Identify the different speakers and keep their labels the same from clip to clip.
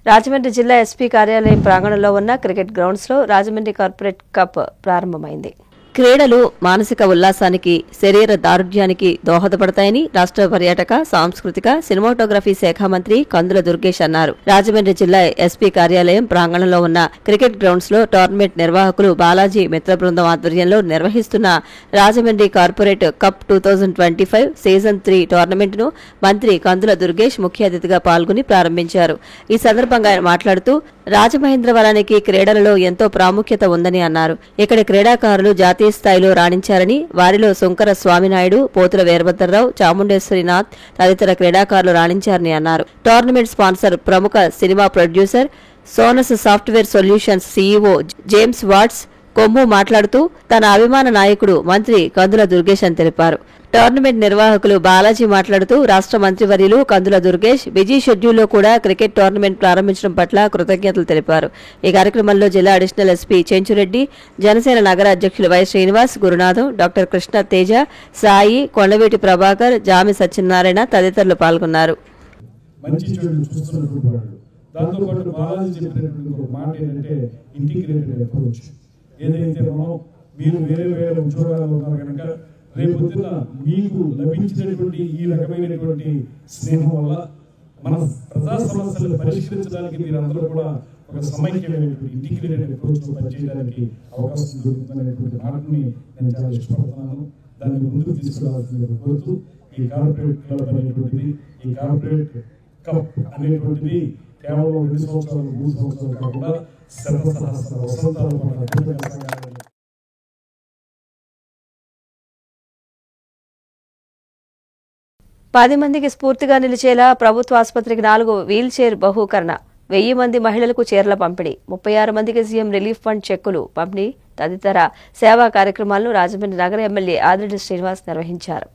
Speaker 1: రాజమండ్రి జిల్లా ఎస్పీ కార్యాలయం ప్రాంగణంలో ఉన్న క్రికెట్ గ్రౌండ్స్ లో రాజమండ్రి కార్పొరేట్ కప్ ప్రారంభమైంది. క్రీడలు మానసిక ఉల్లాసానికి, శరీర దారుఢ్యానికి దోహదపడతాయని రాష్ట్ర పర్యాటక, సాంస్కృతిక, సినిమాటోగ్రఫీ శాఖ మంత్రి కందుల దుర్గేష్ అన్నారు. రాజమండ్రి జిల్లా ఎస్పీ కార్యాలయం ప్రాంగణంలో ఉన్న క్రికెట్ గ్రౌండ్స్ లో టోర్నమెంట్ నిర్వాహకులు బాలాజీ మిత్ర బృందం ఆధ్వర్యంలో నిర్వహిస్తున్న Rajahmundry corporate cup 2025 season 3 tournament ను మంత్రి కందుల దుర్గేష్ ముఖ్య అతిథిగా పాల్గొని ప్రారంభించారు. ఈ సందర్భంగా ఆయన మాట్లాడుతూ రాజమహేంద్రవరానికి క్రీడలలో ఎంతో ప్రాముఖ్యత ఉందని అన్నారు. ఇక్కడి క్రీడాకారులు జాతీయ స్థాయిలో రాణించారని, వారిలో శంకర స్వామినాయుడు, పోతుల వీరభద్రరావు, చాముండేశ్వరినాథ్ తదితర క్రీడాకారులు రాణించారని అన్నారు. టోర్నమెంట్ స్పాన్సర్ ప్రముఖ cinema producer Sonus software solutions CEO James Watts Kommu మాట్లాడుతూ తన అభిమాన నాయకుడు మంత్రి కందుల దుర్గేష్ అని తెలిపారు. టోర్నమెంట్ నిర్వాహకులు బాలాజీ మాట్లాడుతూ రాష్ట్ర మంత్రివర్యులు కందుల దుర్గేష్ బిజీ షెడ్యూల్లో కూడా క్రికెట్ టోర్నమెంట్ ప్రారంభించడం పట్ల కృతజ్ఞతలు తెలిపారు. ఈ కార్యక్రమంలో జిల్లా అడిషనల్ ఎస్పీ చెంచురెడ్డి, జనసేన నగర అధ్యక్షులు వై శ్రీనివాస్, గురునాథం, డాక్టర్ కృష్ణ తేజ, సాయి, కొండవీటి ప్రభాకర్, జామి సత్యనారాయణ తదితరులు పాల్గొన్నారు.
Speaker 2: ఏదైతే మనం మీరు వేరే వేరే ఉద్యోగాలు ఉన్నారు కనుక రేపొద్దున మీకు లభించినటువంటి ఈ రకమైనటువంటి స్నేహం వల్ల మన ప్రజా సమస్యలను పరిష్కరించడానికి మీరందరూ కూడా ఒక సమైక్యమైనటువంటి ఇంటిగ్రేటెడ్ అప్రోచ్ తో పనిచేయడానికి అవకాశం దొరుకుతుందనేటువంటి మాటని నేను చాలా ఇష్టపడుతున్నాను. దాన్ని ముందుకు తీసుకురావాల్సిందిగా కోరుతూ ఈ కార్పొరేట్ క్లబ్ అనేటువంటిది, ఈ కార్పొరేట్ కప్ అనేటువంటిది కేవలం 2 సంవత్సరాలు 3 సంవత్సరాలు కాకుండా సహస్ర వసంతాల పాటు
Speaker 1: 10 మందికి స్ఫూర్తిగా నిలిచేలా ప్రభుత్వ ఆసుపత్రికి 4 వీల్ చైర్ బహూకరణ, 1000 మంది మహిళలకు చీరల పంపిణీ, 36 మందికి సీఎం రిలీఫ్ ఫండ్ చెక్కులు పంపిణీ తదితర సేవా కార్యక్రమాలను రాజమండ్రి నగర ఎమ్మెల్యే ఆదిరెడ్డి శ్రీనివాస్ నిర్వహించారు.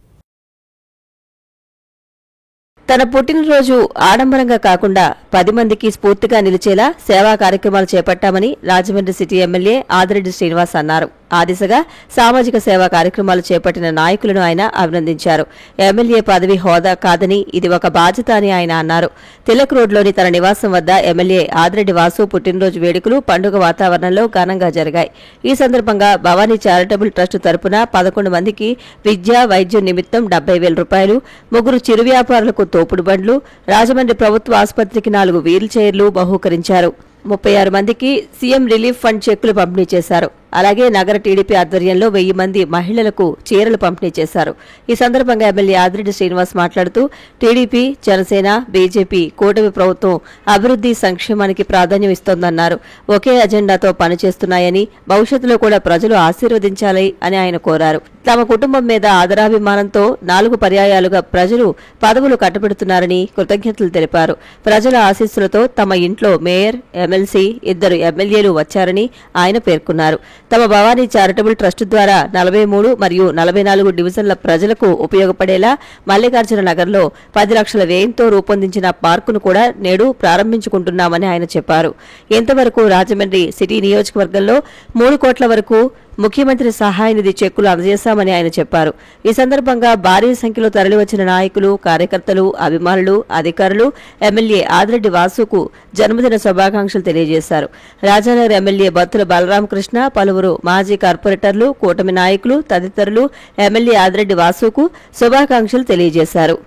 Speaker 1: తన పుట్టినరోజు ఆడంబరంగా కాకుండా 10 మందికి స్ఫూర్తిగా నిలిచేలా సేవా కార్యక్రమాలు చేపట్టామని రాజమండ్రి సిటీ ఎమ్మెల్యే ఆదిరెడ్డి శ్రీనివాస్ అన్నారు. ఆ దిశగా సామాజిక సేవా కార్యక్రమాలు చేపట్టిన నాయకులను ఆయన అభినందించారు. ఎమ్మెల్యే పదవి హోదా కాదని ఇది ఒక బాధ్యత అని ఆయన అన్నారు. తిలక్ రోడ్లోని తన నివాసం వద్ద ఎమ్మెల్యే ఆదిరెడ్డి వాసు పుట్టినరోజు వేడుకలు పండుగ వాతావరణంలో ఘనంగా జరిగాయి. ఈ సందర్భంగా భవానీ చారిటబుల్ ట్రస్ట్ తరపున 11 మందికి విద్య, వైద్యం నిమిత్తం 70,000 రూపాయలు, 3 చిరు వ్యాపారులకు తోపుడు బండ్లు, రాజమండ్రి ప్రభుత్వ ఆసుపత్రికి 4 వీల్ చైర్లు బహూకరించారు. 36 మందికి సీఎం రిలీఫ్ ఫండ్ చెక్కులు పంపిణీ చేశారు. అలాగే నగర టీడీపీ ఆధ్వర్యంలో 1000 మంది మహిళలకు చీరలు పంపిణీ చేశారు. ఈ సందర్భంగా ఎమ్మెల్యే ఆదిరెడ్డి శ్రీనివాస్ మాట్లాడుతూ టీడీపీ, జనసేన, బీజేపీ కూటమి ప్రభుత్వం అభివృద్ధి, సంక్షేమానికి ప్రాధాన్యం ఇస్తోందన్నారు. ఒకే అజెండాతో పనిచేస్తున్నాయని, భవిష్యత్తులో కూడా ప్రజలు ఆశీర్వదించాలి అని ఆయన కోరారు. తమ కుటుంబం మీద ఆదరాభిమానంతో 4 పర్యాయాలుగా ప్రజలు పదవులు కట్టబెడుతున్నారని కృతజ్ఞతలు తెలిపారు. ప్రజల ఆశీస్సులతో తమ ఇంట్లో మేయర్, ఎమ్మెల్సీ, 2 ఎమ్మెల్యేలు వచ్చారని ఆయన పేర్కొన్నారు. తమ భవానీ చారిటబుల్ ట్రస్ట్ ద్వారా 43 మరియు 44 డివిజన్ల ప్రజలకు ఉపయోగపడేలా మల్లికార్జున నగర్లో 10 లక్షల వ్యయంతో రూపొందించిన పార్కును కూడా నేడు ప్రారంభించుకుంటున్నామని ఆయన చెప్పారు. ఇంతవరకు రాజమండ్రి సిటీ నియోజకవర్గంలో 3 కోట్ల వరకు ముఖ్యమంత్రి సహాయ నిధి చెక్కులు అందజేశామని ఆయన చెప్పారు. ఈ సందర్భంగా భారీ సంఖ్యలో తరలివచ్చిన నాయకులు, కార్యకర్తలు, అభిమానులు, అధికారులు ఎమ్మెల్యే ఆదిరెడ్డి వాసుకు జన్మదిన శుభాకాంక్షలు తెలియజేశారు. రాజానగర్ ఎమ్మెల్యే బత్తుల బలరామకృష్ణ, పలువురు మాజీ కార్పొరేటర్లు, కూటమి నాయకులు తదితరులు ఎమ్మెల్యే ఆదిరెడ్డి వాసుకు శుభాకాంక్షలు తెలియజేశారు.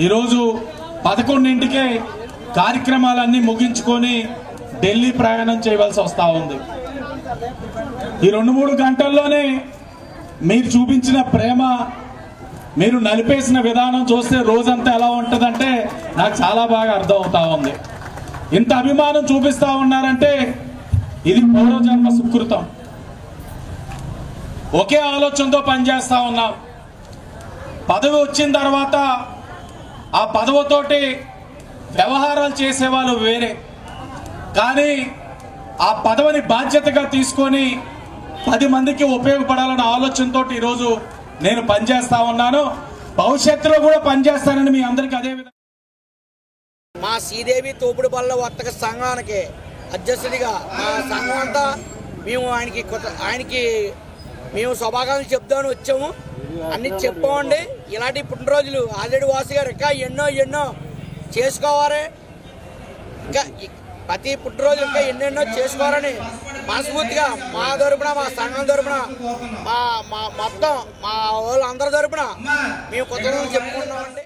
Speaker 3: ఈరోజు 11ంటికే కార్యక్రమాలన్నీ ముగించుకొని ఢిల్లీ ప్రయాణం చేయవలసి వస్తా ఉంది. ఈ 2-3 గంటల్లోనే మీరు చూపించిన ప్రేమ, మీరు నలిపేసిన విధానం చూస్తే రోజంతా ఎలా ఉంటుందంటే నాకు చాలా బాగా అర్థం అవుతా ఉంది. ఇంత అభిమానం చూపిస్తా ఉన్నారంటే ఇది పూర్వజన్మ సుకృతం. ఒకే ఆలోచనతో పనిచేస్తా ఉన్నాం. పదవి వచ్చిన తర్వాత ఆ పదవితోటి వ్యవహారాలు చేసేవాళ్ళు వేరే, కానీ ఆ పదవిని బాధ్యతగా తీసుకొని 10 మందికి ఉపయోగపడాలన్న ఆలోచనతో ఈరోజు నేను పనిచేస్తా ఉన్నాను. భవిష్యత్తులో కూడా పనిచేస్తానని మీ అందరికీ అదే విధంగా
Speaker 4: మా శ్రీదేవి తోపుడు బల్ల వర్తక సంఘానికి అధ్యక్షుడిగా మా సంఘం అంతా మేము ఆయనకి మేము శుభాకాంక్షలు చెప్దామని వచ్చాము. అన్ని చెప్పామండి. ఇలాంటి పుట్టినరోజులు ఆదిరెడ్డి వాసు గారు ఇంకా ఎన్నో చేసుకోవాలి. ఇంకా ప్రతి పుట్టినరోజు ఇంకా ఎన్నెన్నో చేసుకోవాలని మనస్ఫూర్తిగా మా తరపున, మా సంఘం తరపున, మా మొత్తం మా వాళ్ళందరి తరపున మేము కృతజ్ఞతలు చెప్పుకుంటున్నామండి.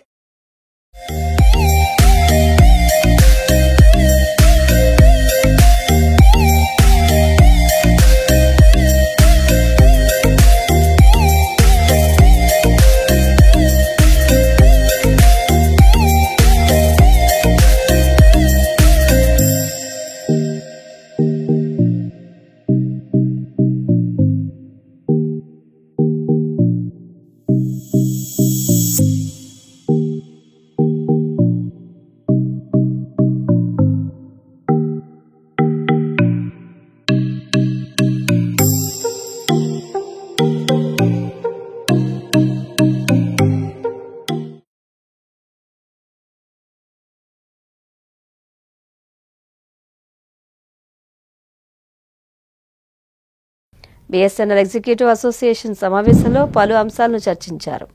Speaker 1: బీఎస్ఎన్ఎల్ ఎగ్జిక్యూటివ్ అసోసియేషన్ సమావేశంలో పలు అంశాలను చర్చించారు.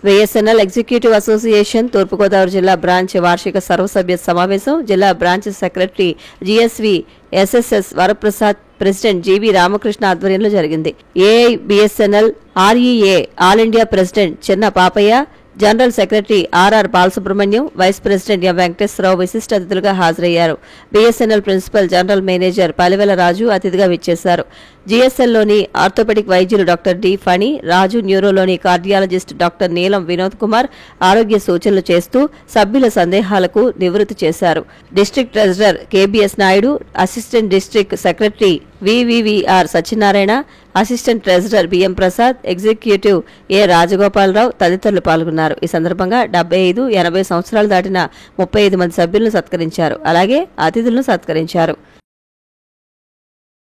Speaker 1: బీఎస్ఎన్ఎల్ ఎగ్జిక్యూటివ్ అసోసియేషన్ తూర్పుగోదావరి జిల్లా బ్రాంచ్ వార్షిక సర్వసభ్య సమావేశం జిల్లా branch secretary GSV SSS Varaprasad, president GV Ramakrishna ఆధ్వర్యంలో జరిగింది. AIBSNL REA all India president Chinna Papaiah, general secretary RR Balasubrahmanyam, vice president M Venkateswararao విశిష్ట అతిథులుగా హాజరయ్యారు. BSNL principal general manager Palivela Raju అతిథిగా విచ్చేశారు. జీఎస్ఎల్లోని ఆర్థోపెడిక్ వైద్యులు డాక్టర్ డి ఫణి రాజు, న్యూరోలోని కార్డియాలజిస్ట్ డాక్టర్ నీలం వినోద్ కుమార్ ఆరోగ్య సూచనలు చేస్తూ సభ్యుల సందేహాలకు నివృత్తి చేశారు. District treasurer KBS Naidu, assistant district secretary VVVR Satyanarayana, assistant treasurer BM Prasad, executive A Rajagopalarao తదితరులు పాల్గొన్నారు. ఈ సందర్భంగా 75, 80 సంవత్సరాలు దాటిన 35 మంది సభ్యులను సత్కరించారు. అలాగే అతిథులను సత్కరించారు.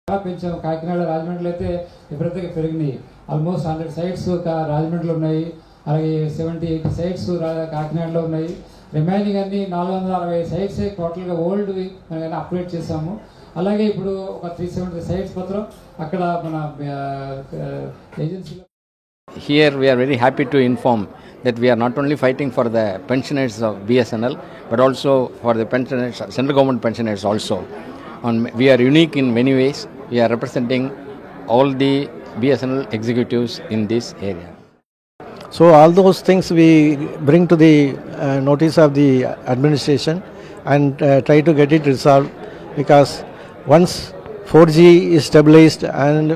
Speaker 5: పెంచాం. కాకినాడ, రాజమండ్రిలో అయితే విపరీతంగా పెరిగినాయి. ఆల్మోస్ట్ 100 సైట్స్ రాజమండ్రిలో ఉన్నాయి. అలాగే 70-80 సైట్స్ కాకినాడలో ఉన్నాయి. రిమైనింగ్ అన్ని 460 సైట్స్ టోటల్గా ఓల్డ్ మనం అప్గ్రేడ్ చేసాము. అలాగే ఇప్పుడు ఒక 370 సైట్స్ మాత్రం అక్కడ మన ఏజెన్సీలో.
Speaker 6: Here we are very happy to inform that we are not only fighting for the pensioners of BSNL but also for the pensioners, central government pensioners also. We are unique in many ways. We are representing all the BSNL executives in this area.
Speaker 7: So all those things we bring to the notice of the administration and try to get it resolved, because once 4G is stabilized and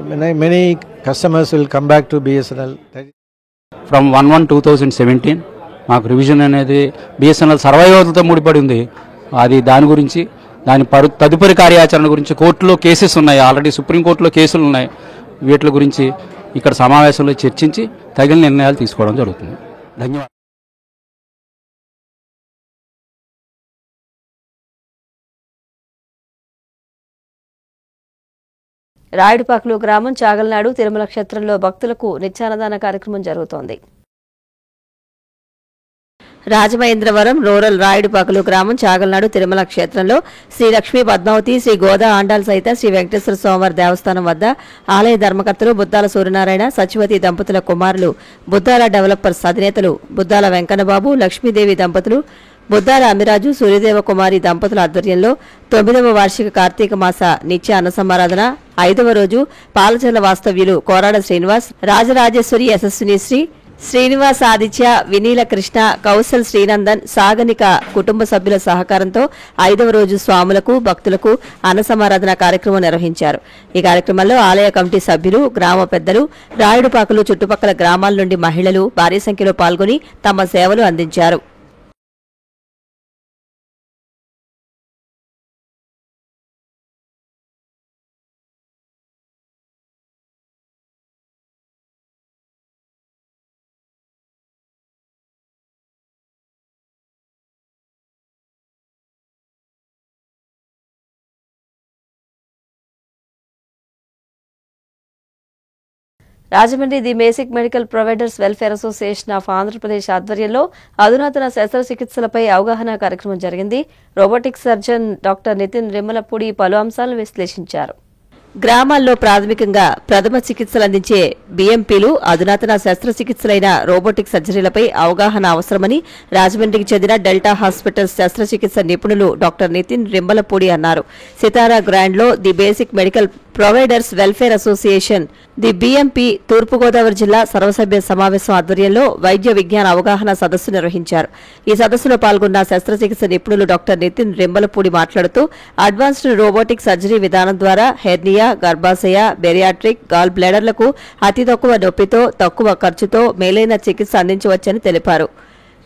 Speaker 7: many customers will come back to BSNL.
Speaker 8: From 1/1/2017 మాకు revision అనేది BSNL సర్వైవల్తో ముడిపడి ఉంది. అది దాని గురించి దాని తదుపరి కార్యాచరణ గురించి కోర్టులో కేసెస్ ఉన్నాయి. ఆల్రెడీ సుప్రీంకోర్టులో కేసులు ఉన్నాయి. వీటి గురించి ఇక్కడ సమావేశంలో చర్చించి తగిన నిర్ణయాలు తీసుకోవడం జరుగుతుంది. ధన్యవాదాలు.
Speaker 1: రాయుడుపాకులు గ్రామం చాగల్నాడు తిరుమల క్షేత్రంలో భక్తులకు నిత్యాన్నదాన కార్యక్రమం జరుగుతోంది. రాజమహేంద్రవరం రూరల్ రాయుడుపాకులు గ్రామం చాగల్నాడు తిరుమల క్షేత్రంలో శ్రీ లక్ష్మీ పద్మావతి, శ్రీ గోదా ఆండాల్ సహిత శ్రీ వెంకటేశ్వర స్వామివారి దేవస్థానం వద్ద ఆలయ ధర్మకర్తలు బుద్దాల సూర్యనారాయణ, సచివతి దంపతుల కుమారులు, బుద్దాల డెవలపర్స్ అధినేతలు బుద్దాల వెంకన్నబాబు, లక్ష్మీదేవి దంపతులు, బుద్దాల అమిరాజు, సూర్యదేవ కుమారి దంపతుల ఆధ్వర్యంలో 9వ వార్షిక కార్తీక మాస నిత్య అన్నసమారాధన 5వ రోజు పాలచర్ల వాస్తవ్యులు కోరాడ శ్రీనివాస్, రాజరాజేశ్వరి యశస్విని శ్రీ శ్రీనివాస్ ఆదిత్య, వినీల కృష్ణ, కౌశల్ శ్రీనందన్, సాగనిక కుటుంబ సభ్యుల సహకారంతో 5వ రోజు స్వాములకు, భక్తులకు అన్నసమారాధన కార్యక్రమం నిర్వహించారు. ఈ కార్యక్రమంలో ఆలయ కమిటీ సభ్యులు, గ్రామ పెద్దలు, రాయుడుపాకులు చుట్టుపక్కల గ్రామాల నుండి మహిళలు భారీ సంఖ్యలో పాల్గొని తమ సేవలు అందించారు. Rajahmundry the basic medical providers welfare association of Andhra Pradesh ఆధ్వర్యంలో అధునాతన శస్త్రచికిత్సలపై అవగాహన కార్యక్రమం జరిగింది. Robotic surgeon doctor Nitin Rimmalapudi పలు అంశాలను విశ్లేషించారు. గ్రామాల్లో ప్రాథమికంగా ప్రథమ చికిత్సలు అందించే బీఎంపీలు అధునాతన శస్త్రచికిత్సలైన రోబోటిక్ సర్జరీలపై అవగాహన అవసరమని రాజమండ్రికి చెందిన డెల్టా హాస్పిటల్ శస్త్రచికిత్స నిపుణులు డాక్టర్ నితిన్ రింబలపూడి అన్నారు. సితారా గ్రాండ్లో the basic medical providers welfare association the BMP Turpugodavari జిల్లా సర్వసభ్య సమావేశం ఆధ్వర్యంలో వైద్య విజ్ఞాన అవగాహన సదస్సు నిర్వహించారు. ఈ సదస్సులో పాల్గొన్న శస్త్రచికిత్స నిపుణులు డాక్టర్ నితిన్ రింబలపూడి మాట్లాడుతూ అడ్వాన్స్డ్ రోబోటిక్ సర్జరీ విధానం ద్వారా హెర్నియా, గర్భాశయ, బెరియాట్రిక్, గాల్ బ్లాడర్లకు అతి తక్కువ నొప్పితో తక్కువ ఖర్చుతో మేలైన చికిత్స అందించవచ్చని తెలిపారు.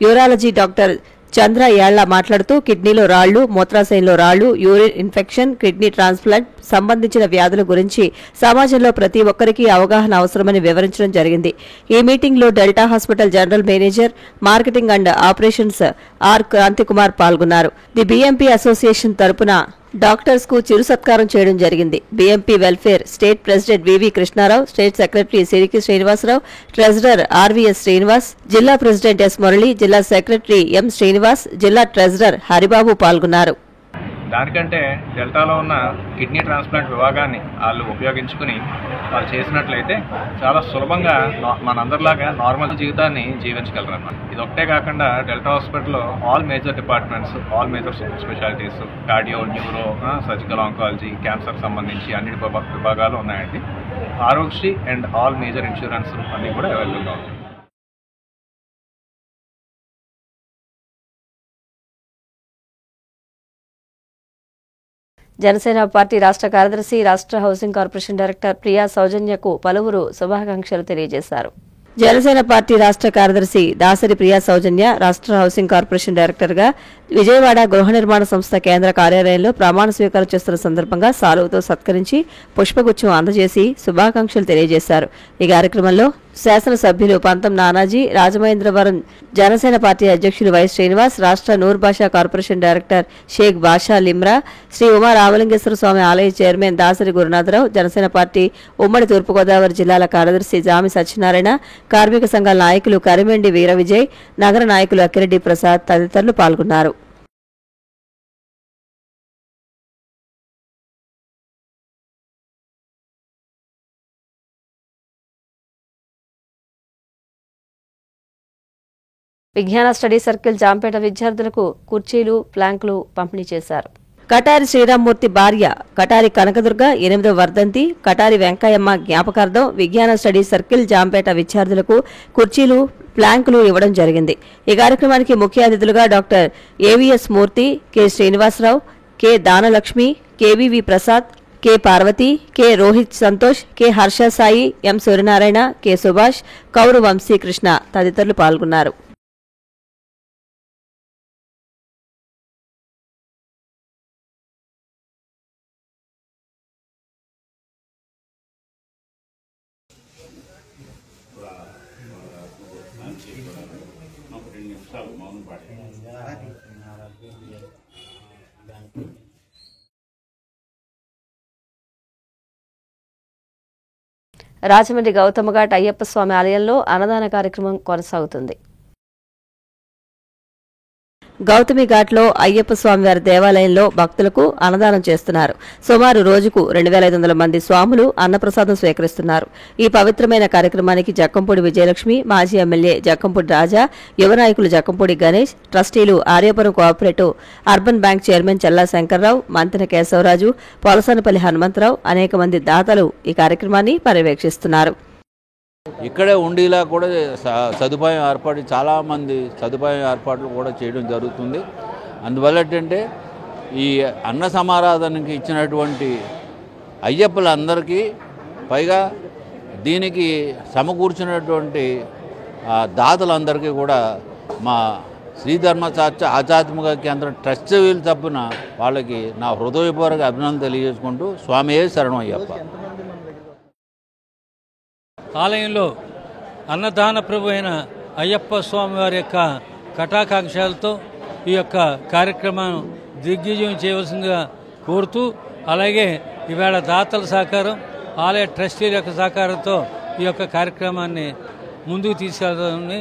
Speaker 1: యూరాలజీ డాక్టర్ చంద్ర యాళ్ల మాట్లాడుతూ కిడ్నీలో రాళ్లు, మూత్రాశయంలో రాళ్లు, యూరిన్ ఇన్ఫెక్షన్, కిడ్నీ ట్రాన్స్ప్లాంట్ సంబంధించిన వ్యాధుల గురించి సమాజంలో ప్రతి ఒక్కరికి అవగాహన అవసరమని వివరించడం జరిగింది. ఈ మీటింగ్లో Delta hospital general manager marketing and operations R Kranthikumar పాల్గొన్నారు. ది బీఎంపీ అసోసియేషన్ తరపున డాక్టర్స్ కు చిరు సత్కారం చేయడం జరిగింది. BMP welfare state president VV Krishnarao, state secretary Siriki Srinivasarao, treasurer RVS Srinivas, జిల్లా ప్రెసిడెంట్ ఎస్ మురళి, జిల్లా సెక్రటరీ ఎం శ్రీనివాస్, జిల్లా ట్రెజరర్ హరిబాబు పాల్గొన్నారు.
Speaker 9: దానికంటే డెల్టాలో ఉన్న కిడ్నీ ట్రాన్స్ప్లాంట్ విభాగాన్ని వాళ్ళు ఉపయోగించుకుని వాళ్ళు చేసినట్లయితే చాలా సులభంగా మనందరిలాగా నార్మల్ జీవితాన్ని జీవించగలరు అన్నమాట. ఇది ఒకటే కాకుండా డెల్టా హాస్పిటల్లో all major departments, all major specialities, cardio, neuro, surgical oncology, cancer సంబంధించి అన్ని విభాగాలు ఉన్నాయండి. Aarogyasri and all major insurance అన్నీ కూడా అవైలబుల్గా ఉంటాయి.
Speaker 1: జనసేన పార్టీ రాష్ట్ర కార్యదర్శి, రాష్ట్ర హౌసింగ్ కార్పొరేషన్ డైరెక్టర్ ప్రియా సౌజన్యకు పలువురు శుభాకాంక్షలు తెలియజేశారు. జనసేన పార్టీ రాష్ట్ర కార్యదర్శి దాసరి ప్రియా సౌజన్య రాష్ట్ర హౌసింగ్ కార్పొరేషన్ డైరెక్టర్గా విజయవాడ గృహ నిర్మాణ సంస్థ కేంద్ర కార్యాలయంలో ప్రమాణ స్వీకారం చేస్తున్న సందర్భంగా సాలువతో సత్కరించి పుష్పగుచ్చం అందజేసి శుభాకాంక్షలు తెలియజేశారు. ఈ కార్యక్రమంలో శాసనసభ్యులు పంతం నానాజీ, రాజమహేంద్రవరం జనసేన పార్టీ అధ్యక్షులు వై శ్రీనివాస్, రాష్ట్ర నూర్ భాషా కార్పొరేషన్ డైరెక్టర్ షేక్ బాషా లిమ్రా, శ్రీ ఉమా రామలింగేశ్వర స్వామి ఆలయ చైర్మన్ దాసరి గురునాథరావు, జనసేన పార్టీ ఉమ్మడి తూర్పుగోదావరి జిల్లాల కార్యదర్శి జామి సత్యనారాయణ, కార్మిక సంఘాల నాయకులు కరిమెండి వీర విజయ్, నగర నాయకులు అక్కిరెడ్డి ప్రసాద్ తదితరులు పాల్గొన్నారు. విజ్ఞాన స్టడీ సర్కిల్ జాంపేట విద్యార్థులకు కుర్చీలు, ప్లాంకులు పంపిణీ చేశారు. కటారి శ్రీరామ్మూర్తి భార్య కటారి కనకదుర్గ 8వ వర్ధంతి, కటారి వెంకయ్యమ్మ జ్ఞాపకార్థం విజ్ఞాన స్టడీ సర్కిల్ జాంపేట విద్యార్థులకు కుర్చీలు, ప్లాంకులు ఇవ్వడం జరిగింది. ఈ కార్యక్రమానికి ముఖ్య అతిథులుగా doctor AVS Murthy, K Srinivasarao, K Danalakshmi, KVV Prasad, K Parvathi, K Rohit Santosh, K Harsha Sai, M Suryanarayana, K Subhash, Kauru Vamsikrishna తదితరులు పాల్గొన్నారు. రాజమండ్రి గౌతమఘాట్ అయ్యప్ప స్వామి ఆలయంలో అన్నదాన కార్యక్రమం కొనసాగుతుంది. గౌతమి ఘాట్లో అయ్యప్ప స్వామివారి దేవాలయంలో భక్తులకు అన్నదానం చేస్తున్నారు. సుమారు రోజుకు 2500 మంది స్వాములు అన్నప్రసాదం స్వీకరిస్తున్నారు. ఈ పవిత్రమైన కార్యక్రమానికి జక్కంపూడి విజయలక్ష్మి, మాజీ ఎమ్మెల్యే జక్కంపూడి రాజా, యువ నాయకులు జక్కంపూడి గణేష్, ట్రస్టీలు Aryapuram cooperative urban bank chairman Challa Shankarrao, Mantena Keshavaraju, Polasanapalli Hanumantharao అనేక మంది దాతలు ఈ కార్యక్రమాన్ని పర్యవేక్షిస్తున్నారు.
Speaker 10: ఇక్కడే ఉండేలా కూడా సదుపాయం ఏర్పాటు, చాలామంది సదుపాయం ఏర్పాట్లు కూడా చేయడం జరుగుతుంది. అందువల్ల ఏంటంటే ఈ అన్న సమారాధనకి ఇచ్చినటువంటి అయ్యప్పలందరికీ, పైగా దీనికి సమకూర్చినటువంటి దాతలందరికీ కూడా మా శ్రీధర్మశాస్త్ర ఆధ్యాత్మిక కేంద్రం ట్రస్ట్ వీలు తప్పున వాళ్ళకి నా హృదయపూర్వక అభినందన తెలియజేసుకుంటూ స్వామియే శరణం అయ్యప్ప.
Speaker 11: ఆలయంలో అన్నదాన ప్రభు అయిన అయ్యప్ప స్వామి వారి యొక్క కటాకాంక్షలతో ఈ యొక్క కార్యక్రమం దిగ్విజయం చేయవలసిందిగా కోరుతూ, అలాగే ఈవేళ దాతల సహకారం, ఆలయ ట్రస్టీల యొక్క సహకారంతో ఈ యొక్క కార్యక్రమాన్ని ముందుకు తీసుకెళ్తామని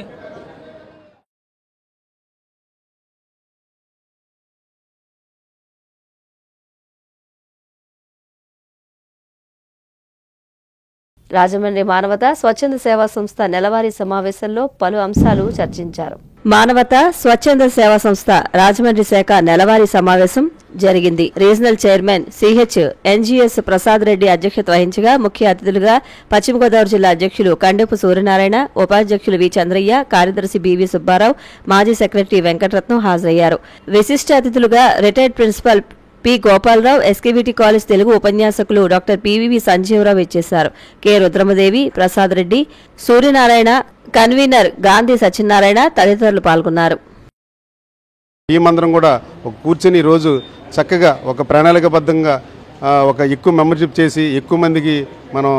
Speaker 1: రాజమండ్రి మానవత స్వచ్ఛంద సేవా సంస్థ నెలవారీ సమావేశంలో పలు అంశాలు చర్చించారు. మానవత స్వచ్ఛంద సేవా సంస్థ రాజమండ్రి శాఖ నెలవారీ సమావేశం జరిగింది. Regional chairman CH NGS Prasad Reddy అధ్యక్షత వహించగా ముఖ్య అతిథులుగా పశ్చిమ గోదావరి జిల్లా అధ్యక్షులు కండెపు సూర్యనారాయణ, ఉపాధ్యక్షులు వి చంద్రయ్య, కార్యదర్శి బివి సుబ్బారావు, మాజీ సెక్రటరీ వెంకటరత్నం హాజరయ్యారు. విశిష్ట అతిథులుగా retired principal P Gopalarao, SKVT college Telugu ఉపన్యాసకులు డాక్టర్ పివివి సంజీవరావు ఇచ్చేశారు. కె రుద్రమదేవి, ప్రసాద్ రెడ్డి, సూర్యనారాయణ, కన్వీనర్ గాంధీ సత్యనారాయణ తదితరులు పాల్గొన్నారు.
Speaker 12: టీమందరం కూడా కూర్చొని రోజు చక్కగా ఒక ప్రణాళికబద్ధంగా ఒక ఎక్కువ మెంబర్షిప్ చేసి ఎక్కువ మందికి మనం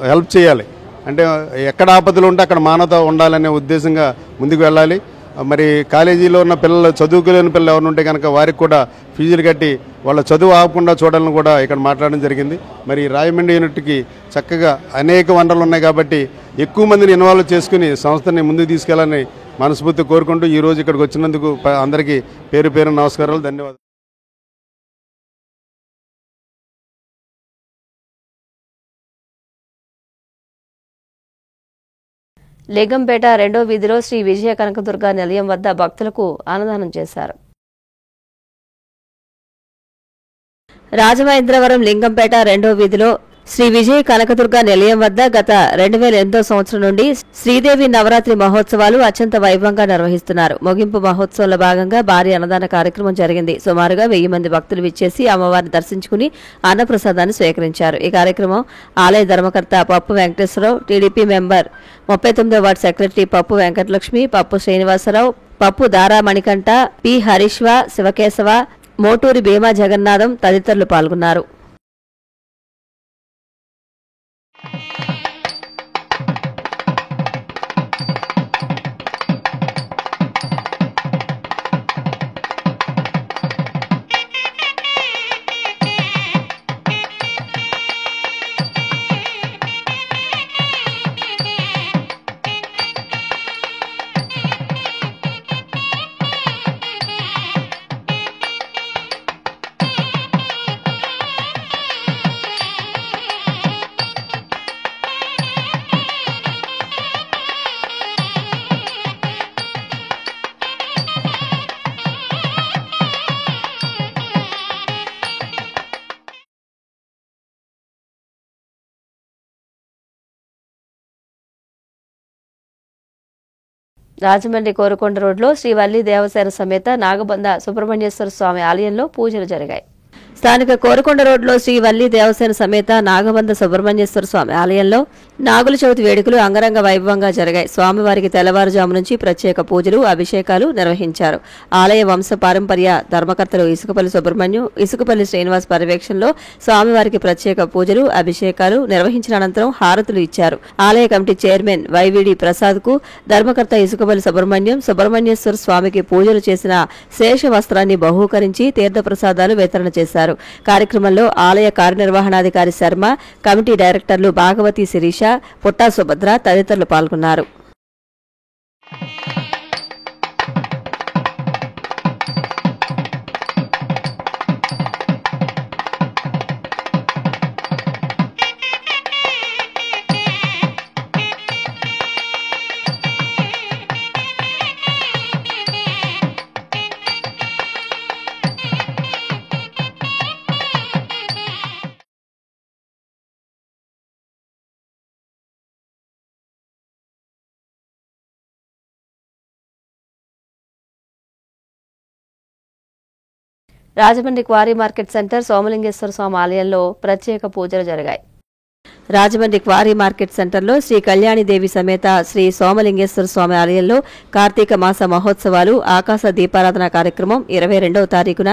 Speaker 12: హెల్ప్ చేయాలి. అంటే ఎక్కడ ఆపదలు ఉంటే అక్కడ మానవత ఉండాలనే ఉద్దేశంగా ముందుకు వెళ్ళాలి. మరి కాలేజీలో ఉన్న పిల్లలు, చదువుకోలేని పిల్లలు ఎవరు ఉంటే కనుక వారికి కూడా ఫీజులు కట్టి వాళ్ళ చదువు ఆపకుండా చూడాలని కూడా ఇక్కడ మాట్లాడడం జరిగింది. మరి రాజమండ్రి యూనిట్కి చక్కగా అనేక వనరులు ఉన్నాయి కాబట్టి ఎక్కువ మందిని ఇన్వాల్వ్ చేసుకుని సంస్థని ముందుకు తీసుకెళ్లాలని మనస్ఫూర్తి కోరుకుంటూ ఈరోజు ఇక్కడికి వచ్చినందుకు అందరికీ పేరు పేరు నమస్కారాలు, ధన్యవాదాలు.
Speaker 1: లింగంపేట 2వ వీధిలో శ్రీ విజయ కనకదుర్గ నిలయం వద్ద భక్తులకు అన్నదానం చేశారు. రాజమహేంద్రవరం లింగంపేట 2వ వీధిలో శ్రీ విజయ కనకదుర్గ నిలయం వద్ద గత 2008వ సంవత్సరం నుండి శ్రీదేవి నవరాత్రి మహోత్సవాలు అత్యంత వైభవంగా నిర్వహిస్తున్నారు. ముగింపు మహోత్సవంలో భాగంగా భారీ అన్నదాన కార్యక్రమం జరిగింది. సుమారుగా 1000 మంది భక్తులు విచ్చేసి అమ్మవారిని దర్శించుకుని అన్నప్రసాదాన్ని స్వీకరించారు. ఈ కార్యక్రమం ఆలయ ధర్మకర్త పప్పు వెంకటేశ్వరరావు, టీడీపీ మెంబర్ 39వ ward secretary Pappu Venkatalakshmi, Pappu Srinivasarao, Pappu Dara Manikanta, P Hareeshwa, Shivakeshava, Moturi Bheema Jagannatham తదితరులు పాల్గొన్నారు. రాజమండ్రి కోరుకొండ రోడ్లో శ్రీ వల్లి దేవసేన సమేత నాగబంధ సుబ్రహ్మణ్యేశ్వర స్వామి ఆలయంలో పూజలు జరిగాయి. స్థానిక కోరుకొండ రోడ్లో శ్రీ వల్లి దేవసేన సమేత నాగబంధ సుబ్రహ్మణ్యేశ్వర స్వామి ఆలయంలో నాగుల చవితి వేడుకలు అంగరంగ వైభవంగా జరిగాయి. స్వామివారికి తెల్లవారుజాము నుంచి ప్రత్యేక పూజలు, అభిషేకాలు నిర్వహించారు. ఆలయ వంశ పారంపర్య ధర్మకర్తలు ఇసుకపల్లి సుబ్రహ్మణ్యం, ఇసుకపల్లి శ్రీనివాస్ పర్యవేక్షణలో స్వామివారికి ప్రత్యేక పూజలు, అభిషేకాలు నిర్వహించిన అనంతరం హారతులు ఇచ్చారు. ఆలయ కమిటీ చైర్మన్ వైవిడి ప్రసాద్ కు ధర్మకర్త ఇసుకపల్లి సుబ్రహ్మణ్యం సుబ్రహ్మణ్యేశ్వర స్వామికి పూజలు చేసిన శేష వస్త్రాన్ని బహూకరించి తీర్థప్రసాదాలు వితరణ చేశారు. కార్యక్రమంలో ఆలయ కార్యనిర్వహణాధికారి శర్మ, కమిటీ డైరెక్టర్లు భాగవతి శిరీష, పుట్టా సుభద్ర తదితరులు పాల్గొన్నారు. Rajahmundry quarry market centre Somalingeshwara స్వామి ఆలయంలో ప్రత్యేక పూజలు జరిగాయి. రాజమండ్రి క్వారీ మార్కెట్ సెంటర్లో శ్రీ కళ్యాణిదేవి సమేత శ్రీ సోమలింగేశ్వర స్వామి ఆలయంలో కార్తీక మాస మహోత్సవాలు ఆకాశ దీపారాధన కార్యక్రమం 22వ తారీఖున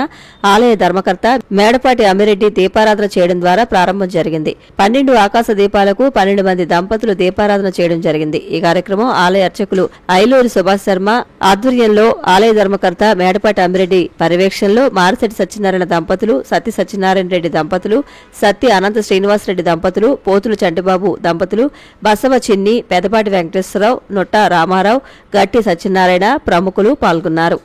Speaker 1: ఆలయ ధర్మకర్త మేడపాటి అమ్మిరెడ్డి దీపారాధన చేయడం ద్వారా ప్రారంభం జరిగింది. 12 ఆకాశ దీపాలకు 12 మంది దంపతులు దీపారాధన చేయడం జరిగింది. ఈ కార్యక్రమం ఆలయ అర్చకులు ఐలూరి సుభాష్ శర్మ ఆధ్వర్యంలో ఆలయ ధర్మకర్త మేడపాటి అమ్మిరెడ్డి పర్యవేక్షణలో మారిశెట్టి సత్యనారాయణ దంపతులు, సత్తి సత్యనారాయణ రెడ్డి దంపతులు, సత్తి అనంత శ్రీనివాసరెడ్డి దంపతులు, పోతులు చంటిబాబు దంపతులు, బసవ చిన్ని, పెదపాటి వెంకటేశ్వరరావు, నొట్ట రామారావు, గట్టి సత్యనారాయణ ప్రముఖులు పాల్గొన్నారు.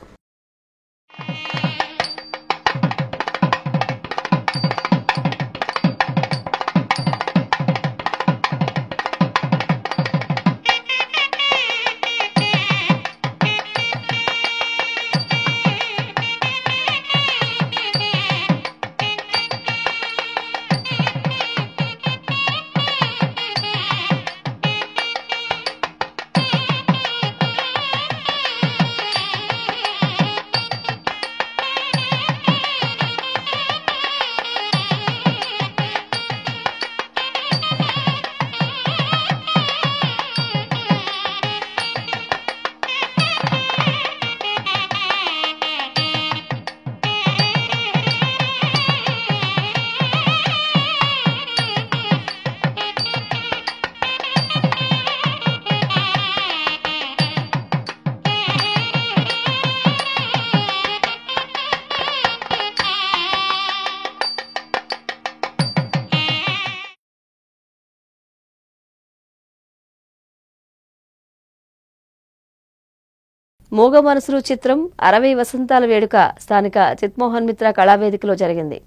Speaker 1: మూగ మనసులు చిత్రం 60 వసంతాల వేడుక స్థానిక చిత్మోహన్ మిత్ర కళావేదికలో జరిగింది.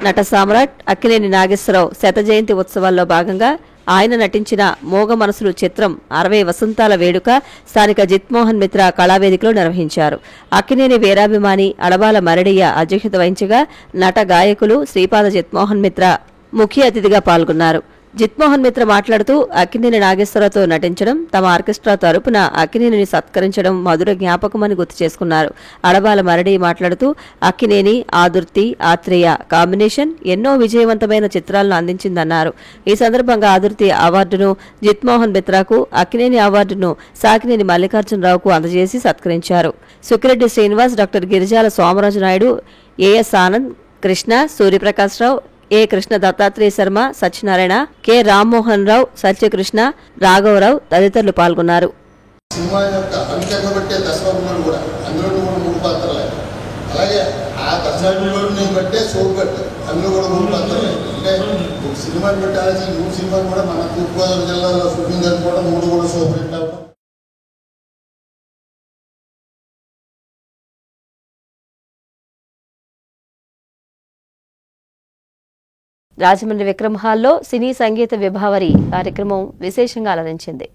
Speaker 1: నట సామ్రాట్ అక్కినేని నాగేశ్వరరావు శత జయంతి ఉత్సవాల్లో భాగంగా ఆయన నటించిన మూగ మనసులు చిత్రం 60 వసంతాల వేడుక స్థానిక జిత్మోహన్ మిత్ర కళావేదికలో నిర్వహించారు. అక్కినేని వీరాభిమాని అడబాల మరడయ్య అధ్యక్షత వహించగా నట గాయకులు శ్రీపాద జిత్మోహన్ మిత్ర ముఖ్య అతిథిగా పాల్గొన్నారు. జిత్మోహన్ మిత్ర మాట్లాడుతూ అక్కినేని నాగేశ్వరరావుతో నటించడం, తమ ఆర్కెస్ట్రా తరపున అక్కినేనిని సత్కరించడం మధుర జ్ఞాపకమని గుర్తు చేసుకున్నారు. అడబాల మరడి మాట్లాడుతూ అక్కినేని, ఆదుర్తి, ఆత్రేయ కాంబినేషన్ ఎన్నో విజయవంతమైన చిత్రాలను అందించిందన్నారు. ఈ సందర్భంగా ఆదుర్తి అవార్డును జిత్మోహన్ మిత్రకు, అక్కినేని అవార్డును సాకినేని మల్లికార్జునరావుకు అందజేసి సత్కరించారు. సుక్కిరెడ్డి శ్రీనివాస్, డాక్టర్ గిరిజాల సోమరాజు నాయుడు, ఏఎస్ ఆనంద్, కృష్ణ, సూర్యప్రకాశ్రావు, ఏ కృష్ణ దత్తాత్రేయ శర్మ, సత్యనారాయణ, కె రామ్మోహన్ రావు, సత్యకృష్ణ, రాఘవరావు తదితరులు పాల్గొన్నారు.
Speaker 13: సినిమా యొక్క అంకెను బట్టే దశకంలో కూడా అందులో కూడా 3 పాత్రలే, అలాగే ఆ దశకంలోని బట్టే సోపు కట్టు అందులో కూడా 3 పాత్రలే. అంటే ఒక సినిమాని పెట్టాల్సి 3 సినిమాలు కూడా మన తూర్పుగోదావరి జిల్లాలో షూటింగ్ జరుపుకోవడం, 3 కూడా సోపు హిట్ అవ్వడం.
Speaker 1: రాజమండ్రి విక్రమ్ హాల్లో సినీ సంగీత విభావరి కార్యక్రమం విశేషంగా అలరించింది.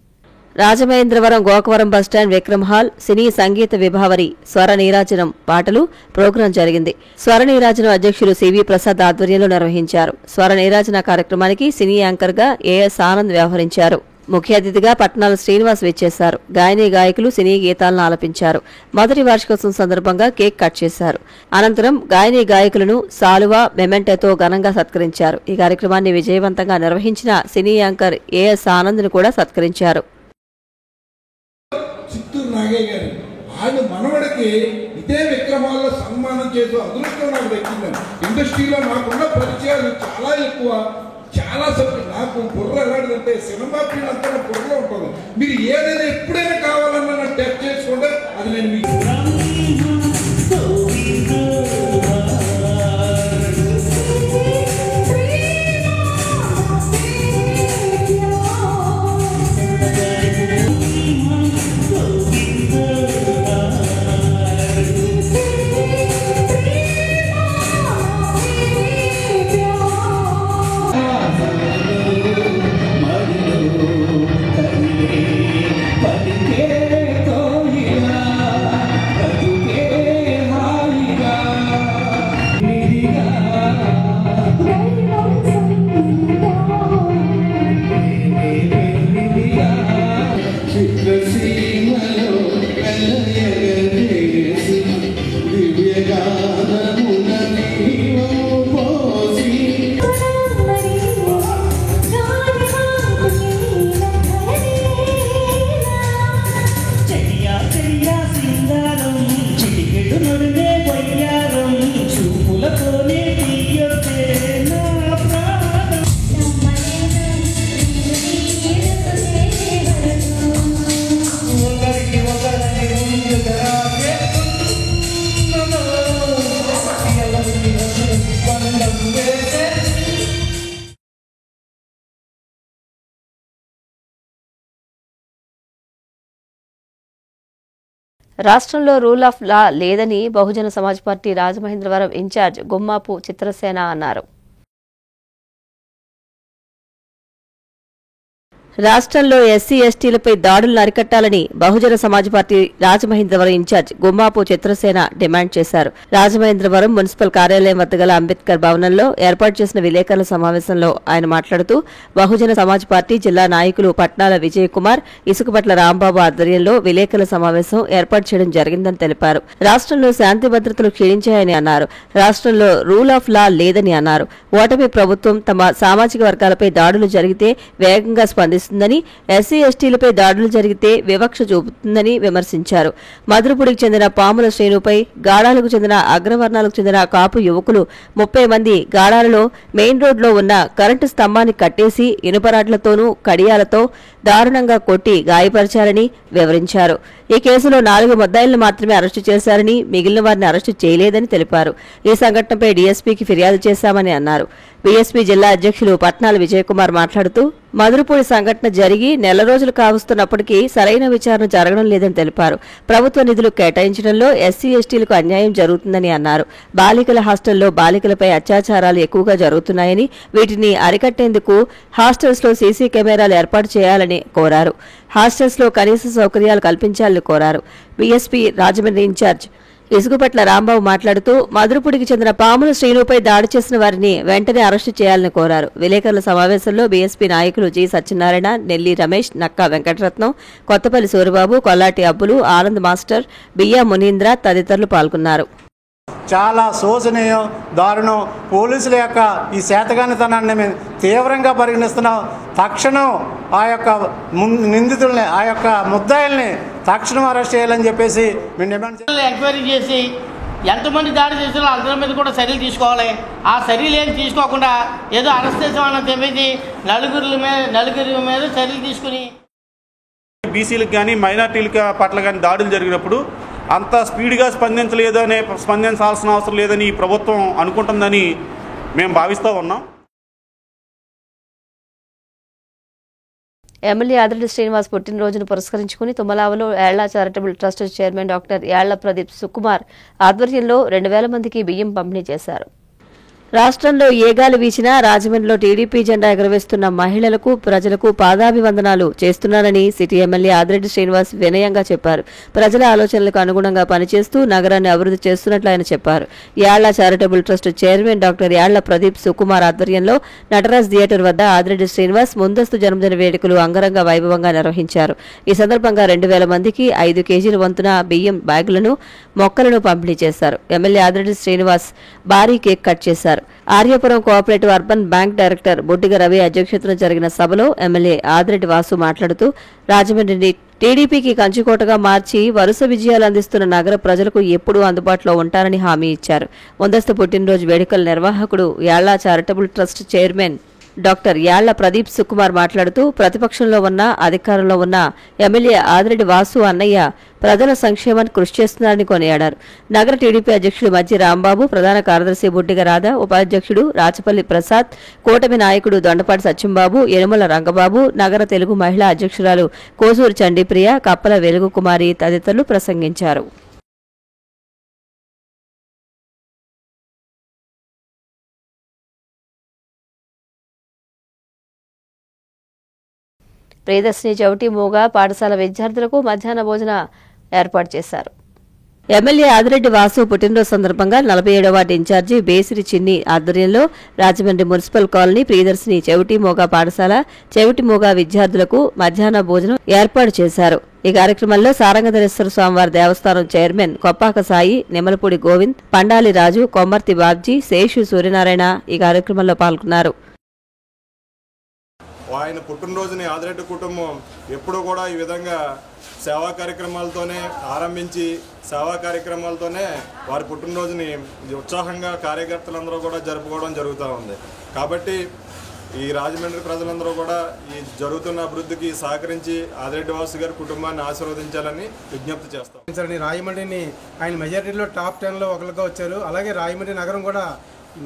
Speaker 1: రాజమహేంద్రవరం గోకవరం బస్టాండ్ విక్రమ్ హాల్ సినీ సంగీత విభావరి స్వర నీరాజనం పాటలు ప్రోగ్రాం జరిగింది. స్వర నీరాజనం అధ్యక్షులు సివి ప్రసాద్ ఆధ్వర్యంలో నిర్వహించారు. స్వర నీరాజన కార్యక్రమానికి సినీ యాంకర్ గా ఏఎస్ ఆనంద్ వ్యవహరించారు. ముఖ్య అతిథిగా పట్నాల శ్రీనివాస్ విచ్చేశారు. గాయని గాయకులు సినీ గీతాలను ఆలపించారు. మొదటి వార్షికోత్సవం సందర్భంగా కేక్ కట్ చేశారు. అనంతరం గాయని గాయకులను సాలువా, మెమెంటోతో ఘనంగా సత్కరించారు. ఈ కార్యక్రమాన్ని విజయవంతంగా నిర్వహించిన సినీ యాంకర్ ఏఎస్ ఆనంద్ ను కూడా సత్కరించారు.
Speaker 14: చిత్తూరు నాగయ్య గారు ఆయన మనవడికి ఇదే విక్రమాల్లో సన్మానం చేసే అదృష్టం నాకు దక్కిందని. ఇండస్ట్రీలో నాకున్న పరిచయాలు చాలా ఎక్కువ. చాలా నాకు బుర్ర ఎలాంటిదంటే సినిమా ఫీల్డ్ అంతా బుర్రలో ఉంటుంది. మీరు ఏదైనా ఎప్పుడైనా కావాలన్నా నాకు టెస్ట్ చేసుకుంటే అది నేను మీకు
Speaker 1: రాష్ట్రంలో రూల్ ఆఫ్ లా లేదని బహుజన సమాజ్ పార్టీ రాజమహేంద్రవరం ఇన్ఛార్జ్ గుమ్మాపు చిత్రసేన అన్నారు. రాష్ట్రంలో ఎస్సీ ఎస్టీలపై దాడులను అరికట్టాలని Bahujan Samaj Party Rajamahendravaram in charge Gummapu Chitrasena demand చేశారు. రాజమహేంద్రవరం మున్సిపల్ కార్యాలయం వద్ద గల అంబేద్కర్ భవనంలో ఏర్పాటు చేసిన విలేకరుల సమావేశంలో ఆయన మాట్లాడుతూ బహుజన సమాజ్ పార్టీ జిల్లా నాయకులు పట్నాల విజయ్ కుమార్, ఇసుకపట్ల రాంబాబు ఆధ్వర్యంలో విలేకరుల సమావేశం ఏర్పాటు చేయడం జరిగిందని తెలిపారు. రాష్ట్రంలో శాంతి భద్రతలు క్షీణించాయని అన్నారు. రాష్ట్రంలో రూల్ ఆఫ్ లా లేదని అన్నారు. ఓటమి ప్రభుత్వం తమ సామాజిక వర్గాలపై దాడులు జరిగితే వేగంగా స్పందిస్తుందని, ఎస్సీ ఎస్టీలపై దాడులు జరిగితే వివక్ష చూపుతుందని విమర్శించారు. మధురపుడికి చెందిన పాముల శ్రేణుపై గాడాలకు చెందిన అగ్రవర్ణాలకు చెందిన కాపు యువకులు 30 మంది గాడాలలో మెయిన్ రోడ్లో ఉన్న కరెంటు స్తంభాన్ని కట్టేసి ఇనుపరాడ్లతోనూ కడియాలతో దారుణంగా కొట్టి గాయపరిచారని వివరించారు. ఈ కేసులో 4 ముద్దాయిలను మాత్రమే అరెస్టు చేశారని, మిగిలిన వారిని అరెస్టు చేయలేదని తెలిపారు. ఈ సంఘటనపై డీఎస్పీకి ఫిర్యాదు చేశామని అన్నారు. బీఎస్పీ జిల్లా అధ్యక్షులు పట్నాల విజయకుమార్ మాట్లాడుతూ మధురపూడి సంఘటన జరిగి నెల రోజులు కావస్తున్నప్పటికీ సరైన విచారణ జరగడం లేదని తెలిపారు. ప్రభుత్వ నిధులు కేటాయించడంలో ఎస్సీ ఎస్టీలకు అన్యాయం జరుగుతుందని అన్నారు. బాలికల హాస్టల్లో బాలికలపై అత్యాచారాలు ఎక్కువగా జరుగుతున్నాయని, వీటిని అరికట్టేందుకు హాస్టల్స్ లో సీసీ కెమెరాలు ఏర్పాటు చేయాలని కోరారు. హాస్టల్స్ లో కనీస సౌకర్యాలు కల్పించాలని కోరారు. బీఎస్పీ రాజమండ్రి ఇన్ఛార్జ్ ఇసుగుపట్ల రాంబాబు మాట్లాడుతూ మధురపూడికి చెందిన పాముల శ్రీనుపై దాడి చేసిన వారిని వెంటనే అరెస్టు చేయాలని కోరారు. విలేకరుల సమావేశంలో బీఎస్పీ నాయకులు జి సత్యనారాయణ, నెల్లి రమేష్, నక్కా వెంకటరత్నం, కొత్తపల్లి సూరిబాబు, కొల్లాటి అబ్బులు, ఆనంద్ మాస్టర్, బియ్యా మునీంద్ర తదితరులు పాల్గొన్నారు.
Speaker 15: చాలా శోచనీయం, దారుణం. పోలీసుల యొక్క ఈ శాతగానితనాన్ని మేము తీవ్రంగా పరిగణిస్తున్నాం. తక్షణం ఆ యొక్క నిందితుల్ని, ఆ యొక్క ముద్దాయిల్ని తక్షణం అరెస్ట్ చేయాలని చెప్పేసి మేము డిమాండ్ చేస్తాం.
Speaker 16: ఎంక్వైరీ చేసి ఎంతమంది దాడి చేసినా అందరి మీద కూడా చర్యలు తీసుకోవాలి. ఆ చర్యలు ఏం తీసుకోకుండా ఏదో అరెస్ట్ చేసామన్న తెలియదు నలుగురి మీద చర్యలు తీసుకుని
Speaker 17: బీసీలకు కానీ మైనార్టీల పట్ల కానీ దాడులు జరిగినప్పుడు అంత స్పీడ్గా స్పందించాల్సిన అవసరం లేదని ఈ ప్రభుత్వం అనుకుంటుందని మేము భావిస్తూ ఉన్నాం.
Speaker 1: ఎమ్మెల్యే ఆదిరెడ్డి శ్రీనివాస్ పుట్టినరోజును పురస్కరించుకుని తుమ్మలావలో Yalla charitable trust chairman doctor Yalla Pradeep Sukumar ఆధ్వర్యంలో 2,000 మందికి బియ్యం పంపిణీ చేశారు. రాష్ట్రంలో ఏ గాలి వీచినా రాజమండ్రిలో టీడీపీ జెండా ఎగరవేస్తున్న మహిళలకు, ప్రజలకు పాదాభివందనాలు చేస్తున్నానని సిటీ ఎమ్మెల్యే ఆదిరెడ్డి శ్రీనివాస్ వినయంగా చెప్పారు. ప్రజల ఆలోచనలకు అనుగుణంగా పనిచేస్తూ నగరాన్ని అభివృద్ధి చేస్తున్నట్లు ఆయన చెప్పారు. Yalla charitable trust chairman doctor Yalla Pradeep Sukumar ఆధ్వర్యంలో నటరాజ్ థియేటర్ వద్ద ఆదిరెడ్డి శ్రీనివాస్ ముందస్తు జన్మదిన వేడుకలు అంగరంగ వైభవంగా నిర్వహించారు. ఈ సందర్భంగా 2,000 మందికి 5 కేజీల వంతున బియ్యం బ్యాగులను, మొక్కలను పంపిణీ చేశారు. ఎమ్మెల్యే ఆదిరెడ్డి శ్రీనివాస్ భారీ కేక్ కట్ చేశారు. Aryapuram cooperative urban bank director Boddiga Ravi అధ్యక్షతన జరిగిన సభలో ఎమ్మెల్యే ఆదిరెడ్డి వాసు మాట్లాడుతూ రాజమండ్రిని టీడీపీకి కంచుకోటగా మార్చి వరుస విజయాలు అందిస్తున్న నగర ప్రజలకు ఎప్పుడూ అందుబాటులో ఉంటారని హామీ ఇచ్చారు. ముందస్తు పుట్టినరోజు వేడుకల నిర్వాహకుడు Yalla charitable trust chairman doctor Yalla Pradeep Sukumar మాట్లాడుతూ ప్రతిపక్షంలో ఉన్న, అధికారంలో ఉన్న ఎమ్మెల్యే ఆదిరెడ్డి వాసు అన్నయ్య ప్రజల సంక్షేమానికి కృషి చేస్తున్నారని కొనియాడారు. నగర టీడీపీ అధ్యక్షుడు మజ్జి రాంబాబు, ప్రధాన కార్యదర్శి బుడ్డిగ రాధ, ఉపాధ్యక్షుడు రాచపల్లి ప్రసాద్, కూటమి నాయకుడు దొండపాటి సత్యంబాబు, యనుమల రంగబాబు, నగర తెలుగు మహిళా అధ్యక్షురాలు కోసూరు చండీప్రియ, కప్పల వెలుగు కుమారి తదితరులు ప్రసంగించారు. ప్రియదర్శిని చౌటి మూగ పాఠశాల విద్యార్థులకు మధ్యాహ్న భోజన ఏర్పాటు చేశారు. ఎమ్మెల్యే ఆదిరెడ్డి వాసు పుట్టినరోజు సందర్భంగా 47వ వార్డు ఇన్ఛార్జి బేసిరి చిన్ని ఆధ్వర్యంలో రాజమండ్రి మున్సిపల్ కాలనీ ప్రియదర్శిని చెవిటి మోగా పాఠశాల చెవిటి మోగా విద్యార్థులకు మధ్యాహ్న భోజనం ఏర్పాటు చేశారు. ఈ కార్యక్రమంలో సారంగధరేశ్వర స్వామివారి దేవస్థానం చైర్మన్ కొప్పాక సాయి, నిమ్మలపూడి గోవింద్, పండాలి రాజు, కొమ్మర్తి బాబ్జీ, శేషు సూర్యనారాయణ ఈ కార్యక్రమంలో పాల్గొన్నారు.
Speaker 18: ఆయన పుట్టినరోజుని ఆదిరెడ్డి కుటుంబం ఎప్పుడూ కూడా ఈ విధంగా సేవా కార్యక్రమాలతోనే ఆరంభించి సేవా కార్యక్రమాలతోనే వారి పుట్టినరోజుని ఉత్సాహంగా కార్యకర్తలందరూ కూడా జరుపుకోవడం జరుగుతూ ఉంది. కాబట్టి ఈ రాజమండ్రి ప్రజలందరూ కూడా ఈ జరుగుతున్న అభివృద్ధికి సహకరించి ఆదిరెడ్డి వాసు గారి కుటుంబాన్ని ఆశీర్వదించాలని విజ్ఞప్తి చేస్తాం.
Speaker 19: రాజమండ్రిని ఆయన మెజారిటీలో టాప్ 10లో ఒకరిగా వచ్చారు. అలాగే రాజమండ్రి నగరం కూడా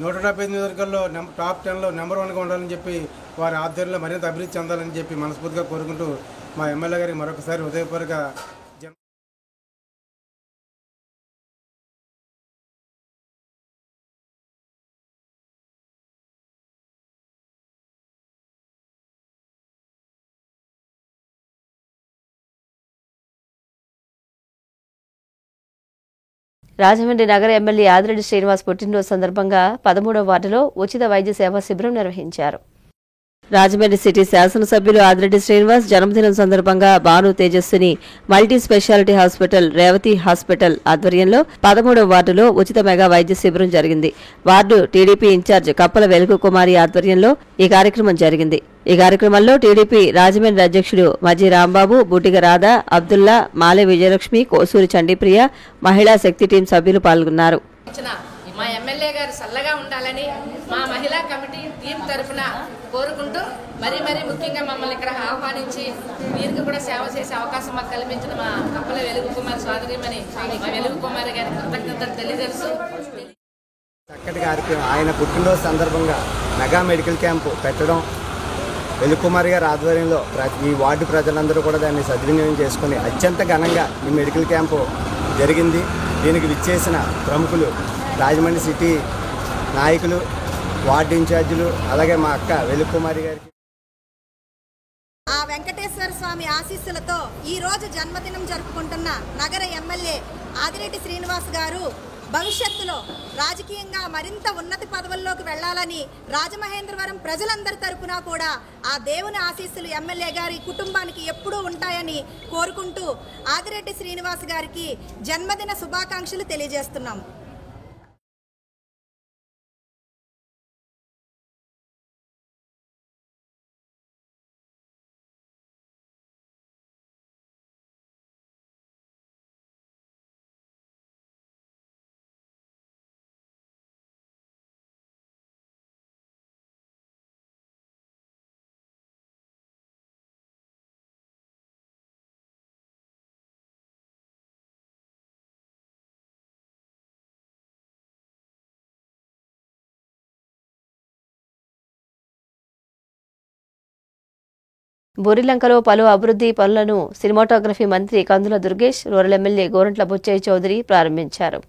Speaker 19: 175 నియోజకవర్గాల్లో టాప్ 10లో నెంబర్ 1గా ఉండాలని చెప్పి వారి ఆధ్వర్యంలో మరింత అభివృద్ధి చెందాలని చెప్పి మనస్ఫూర్తిగా కోరుకుంటూ మా ఎమ్మెల్యే గారికి మరొకసారి హృదయపూర్వక
Speaker 1: రాజమండ్రి నగర ఎమ్మెల్యే ఆదిరెడ్డి శ్రీనివాస్ పుట్టినరోజు సందర్భంగా 13వ వార్డులో ఉచిత వైద్య సేవా శిబిరం నిర్వహించారు. రాజమండ్రి సిటీ శాసనసభ్యులు ఆదిరెడ్డి శ్రీనివాస్ జన్మదినం సందర్భంగా Bhanu Tejaswini multi speciality hospital, Revathi hospital ఆధ్వర్యంలో 13వ వార్డులో ఉచిత మెగా వైద్య శిబిరం జరిగింది. వార్డు టీడీపీ ఇన్ఛార్జ్ కప్పల వెలుగు కుమారి ఆధ్వర్యంలో ఈ కార్యక్రమం జరిగింది. ఈ కార్యక్రమంలో టీడీపీ రాజమండ్రి అధ్యక్షుడు మజ్జి రాంబాబు, బుడ్డిగ రాధ, అబ్దుల్లా, మాలె విజయలక్ష్మి, కోసూరి చండీప్రియ, మహిళా శక్తి టీం సభ్యులు పాల్గొన్నారు.
Speaker 20: మా ఎమ్మెల్యే గారు చల్లగా ఉండాలని మా మహిళా కమిటీ టీం తరఫున కోరుకుంటూ మరీ ముఖ్యంగా మమ్మల్ని ఇక్కడ ఆహ్వానించి వీరికి కూడా సేవ చేసే అవకాశం మాకు కల్పించిన మా కప్పల వెలుగు కుమార్ సోదరిమణి మా వెలుగు కుమారి గారికి కృతజ్ఞతలు తెలియజేస్తూ
Speaker 21: చక్కటి కార్యక్రమం ఆయన పుట్టినరోజు సందర్భంగా మెగా మెడికల్ క్యాంపు పెట్టడం వెలుగుకుమారి గారి ఆధ్వర్యంలో ఈ వార్డు ప్రజలందరూ కూడా దాన్ని సద్వినియోగం చేసుకుని అత్యంత ఘనంగా ఈ మెడికల్ క్యాంపు జరిగింది. దీనికి విచ్చేసిన ప్రముఖులు, రాజమండ్రి సిటీ నాయకులు, వార్డు ఇన్ఛార్జీలు, అలాగే మా అక్క వెలుగుకుమారి గారికి
Speaker 22: ఆ వెంకటేశ్వర స్వామి ఆశీస్సులతో ఈరోజు జన్మదినం జరుపుకుంటున్న నగర ఎమ్మెల్యే ఆదిరెడ్డి శ్రీనివాస్ గారు భవిష్యత్తులో రాజకీయంగా మరింత ఉన్నతి పదవుల్లోకి వెళ్లాలని రాజమహేంద్రవరం ప్రజలందరి తరపున కూడా ఆ దేవుని ఆశీస్సులు ఎమ్మెల్యే గారి కుటుంబానికి ఎప్పుడూ ఉంటాయని కోరుకుంటూ ఆదిరెడ్డి శ్రీనివాస్ గారికి జన్మదిన శుభాకాంక్షలు తెలియజేస్తున్నాం.
Speaker 1: బొరిలంకలో పలు అభివృద్ధి పనులను సినిమాటోగ్రఫీ మంత్రి కందుల దుర్గేష్, రూరల్ ఎమ్మెల్యే గోరంట్ల బుచ్చయ్య చౌదరి ప్రారంభించారు.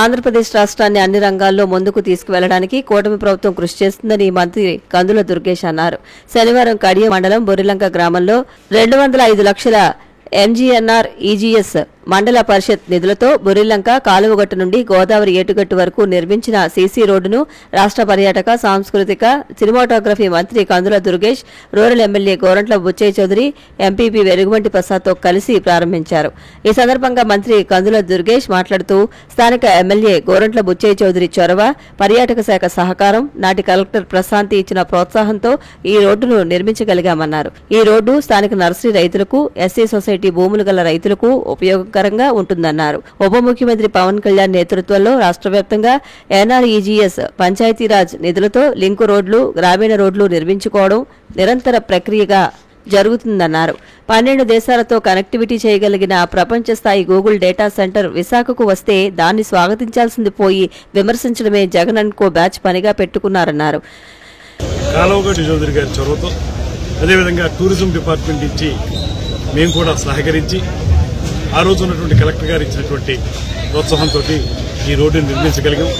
Speaker 1: ఆంధ్రప్రదేశ్ రాష్ట్రాన్ని అన్ని రంగాల్లో ముందుకు తీసుకువెళ్లడానికి కూటమి ప్రభుత్వం కృషి చేస్తుందని మంత్రి కందుల దుర్గేష్ అన్నారు. శనివారం కడియం మండలం బొరిలంక గ్రామంలో 205 లక్షల ఎంజీఎన్ఆర్ ఈజీఎస్ మండల పరిషత్ నిధులతో బొరిలంక కాలువగట్టు నుండి గోదావరి ఏటుగట్టు వరకు నిర్మించిన సీసీ రోడ్డును రాష్ట్ర పర్యాటక, సాంస్కృతిక, సినిమాటోగ్రఫీ మంత్రి Kandula Durgesh, rural MLA Gorantla Butchaiah Chowdary, MPP Velugubanti ప్రసాద్తో కలిసి ప్రారంభించారు. ఈ సందర్భంగా మంత్రి కందుల దుర్గేష్ మాట్లాడుతూ స్థానిక ఎమ్మెల్యే గోరంట్ల బుచ్చయ్య చౌదరి చొరవ, పర్యాటక శాఖ సహకారం, నాటి కలెక్టర్ ప్రశాంతి ఇచ్చిన ప్రోత్సాహంతో ఈ రోడ్డును నిర్మించగలిగామన్నారు. ఈ రోడ్డు స్థానిక నర్సరీ రైతులకు, ఎస్సీ సొసైటీ భూములు గల రైతులకు ఉపయోగకరంగా ఉంటుందన్నారు. ఉప ముఖ్యమంత్రి పవన్ కళ్యాణ్ నేతృత్వంలో రాష్ట్ర వ్యాప్తంగా ఎన్ఆర్ఈజీఎస్, పంచాయతీరాజ్ నిధులతో లింకు రోడ్లు, గ్రామీణ రోడ్లు నిర్మించుకోవడం నిరంతర ప్రక్రియగా జరుగుతుందన్నారు. 12 దేశాలతో కనెక్టివిటీ చేయగలిగిన ప్రపంచ స్థాయి గూగుల్ డేటా సెంటర్ విశాఖకు వస్తే దాన్ని స్వాగతించాల్సింది పోయి విమర్శించడమే జగన్ అండ్ కో బ్యాచ్ పనిగా పెట్టుకున్నారన్నారు.
Speaker 2: కాలువగట్టు చౌదరి గారి చొరవతో, అదేవిధంగా టూరిజం డిపార్ట్మెంట్ ఇచ్చి మేము కూడా సహకరించి ఆ రోజు ఉన్నటువంటి కలెక్టర్ గారు ఇచ్చినటువంటి ప్రోత్సాహంతో ఈ రోడ్డును నిర్మించగలిగాం.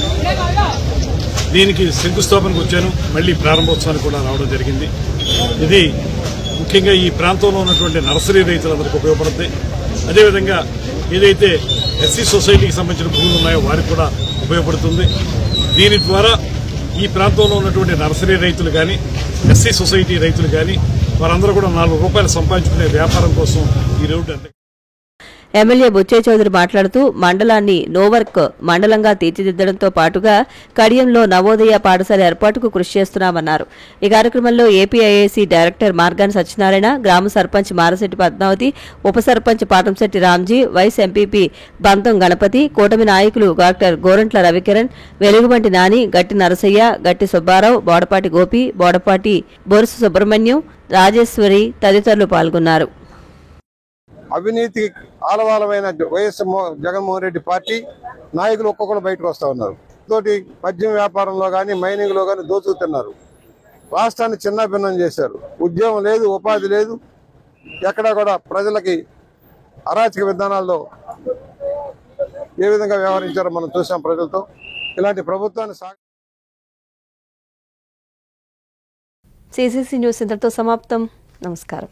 Speaker 2: దీనికి శంకుస్థాపనకు వచ్చాను, మళ్లీ ప్రారంభోత్సవానికి కూడా రావడం జరిగింది. ఇది ముఖ్యంగా ఈ ప్రాంతంలో ఉన్నటువంటి నర్సరీ రైతులందరికీ ఉపయోగపడుతుంది. అదేవిధంగా ఏదైతే ఎస్సీ సొసైటీకి సంబంధించిన భూములు ఉన్నాయో వారికి కూడా ఉపయోగపడుతుంది. దీని ద్వారా ఈ ప్రాంతంలో ఉన్నటువంటి నర్సరీ రైతులు కానీ, ఎస్సీ సొసైటీ రైతులు కానీ వారందరూ కూడా ₹4 సంపాదించుకునే వ్యాపారం కోసం ఈ రోడ్డు.
Speaker 1: ఎమ్మెల్యే బుచ్చయ్య చౌదరి మాట్లాడుతూ మండలాన్ని నోవర్క్ మండలంగా తీర్చిదిద్దడంతో పాటుగా కడియంలో నవోదయ పాఠశాల ఏర్పాటుకు కృషి చేస్తున్నామన్నారు. ఈ కార్యక్రమంలో ఏపీఐఏసీ డైరెక్టర్ మార్గాన్ సత్యనారాయణ, గ్రామ సర్పంచ్ మారశెట్టి పద్మావతి, ఉప సర్పంచ్ పాటంశెట్టి రామ్జీ, వైస్ ఎంపీపీ బంతం గణపతి, కూటమి నాయకులు డాక్టర్ గోరంట్ల రవికిరణ్, వెలుగుబంటి నాని, గట్టి నరసయ్య, గట్టి సుబ్బారావు, బోడపాటి గోపి, బోడపాటి బొరుసు సుబ్రహ్మణ్యం, రాజేశ్వరి తదితరులు పాల్గొన్నారు.
Speaker 23: అవినీతి ఆలవాలమైన వైఎస్ జగన్మోహన్ రెడ్డి పార్టీ నాయకులు ఒక్కొక్కరు బయటకు వస్తూ ఉన్నారు. తోటి మద్యం వ్యాపారంలో కానీ, మైనింగ్ లో కానీ దోచుకుతున్నారు. రాష్ట్రాన్ని చిన్నభిన్నం చేశారు. ఉద్యోగం లేదు, ఉపాధి లేదు. ఎక్కడా కూడా ప్రజలకి అరాచక విధానాల్లో ఏ విధంగా వ్యవహరించారో మనం చూసాం. ప్రజలతో ఇలాంటి ప్రభుత్వాన్ని
Speaker 1: CCC న్యూస్ ఇంతటితో సమాప్తం. నమస్కారం.